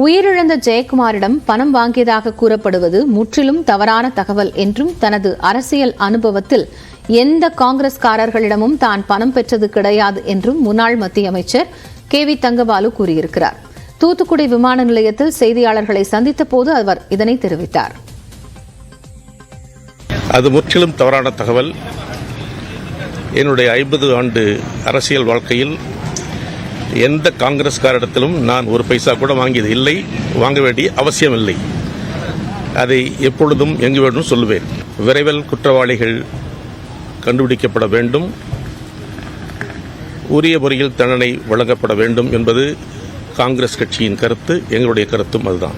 உயிரிழந்த ஜெயக்குமாரிடம் பணம் வாங்கியதாக கூறப்படுவது முற்றிலும் தவறான தகவல் என்றும் தனது அரசியல் அனுபவத்தில் எந்த காங்கிரஸ்காரர்களிடமும் தான் பணம் பெற்றது கிடையாது என்றும் முன்னாள் மத்திய அமைச்சர் KV தங்கபாலு கூறியிருக்கிறார். தூத்துக்குடி விமான நிலையத்தில் செய்தியாளர்களை சந்தித்த போது அவர் இதனை தெரிவித்தார். அது முற்றிலும் தவறான தகவல். என்னுடைய 50 ஆண்டு அரசியல் வாழ்க்கையில் எந்த காங்கிரஸ்காரிடத்திலும் நான் ஒரு பைசா கூட வாங்கியது இல்லை, வாங்க வேண்டிய அவசியம் இல்லை. அதை எப்பொழுதும் எங்கு வேண்டும் சொல்லுவேன். விரைவில் குற்றவாளிகள் கண்டுபிடிக்கப்பட வேண்டும், உரிய முறையில் தண்டனை வழங்கப்பட வேண்டும் என்பது காங்கிரஸ் கட்சியின் கருத்து, எங்களுடைய கருத்தும் அதுதான்.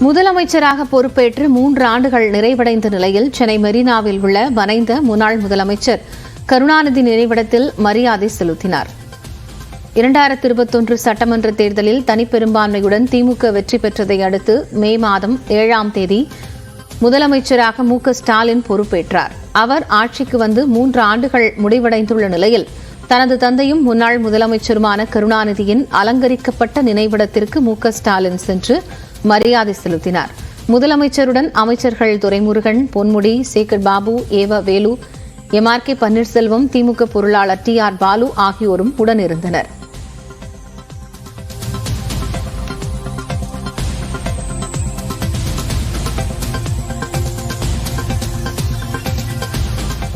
முதலமைச்சராக பொறுப்பேற்று 3 ஆண்டுகள் நிறைவடைந்த நிலையில் சென்னை மெரினாவில் உள்ள மறைந்த முன்னாள் முதலமைச்சர் கருணாநிதி நினைவிடத்தில் மரியாதை செலுத்தினார். 2021 சட்டமன்ற தேர்தலில் தனிப்பெரும்பான்மையுடன் திமுக வெற்றி பெற்றதை அடுத்து மே மாதம் 7ஆம் தேதி முதலமைச்சராக ஸ்டாலின் பொறுப்பேற்றார். அவர் ஆட்சிக்கு வந்து 3 ஆண்டுகள் முடிவடைந்துள்ள நிலையில் தனது தந்தையும் முன்னாள் முதலமைச்சருமான கருணாநிதியின் அலங்கரிக்கப்பட்ட நினைவிடத்திற்கு ஸ்டாலின் சென்று மரியாதை செலுத்தினார். முதலமைச்சருடன் அமைச்சர்கள் துரைமுருகன், பொன்முடி, சேகர் பாபு, ஏவ வேலு, MRK பன்னீர்செல்வம், திமுக பொருளாளர் TR பாலு ஆகியோரும் உடனிருந்தனர்.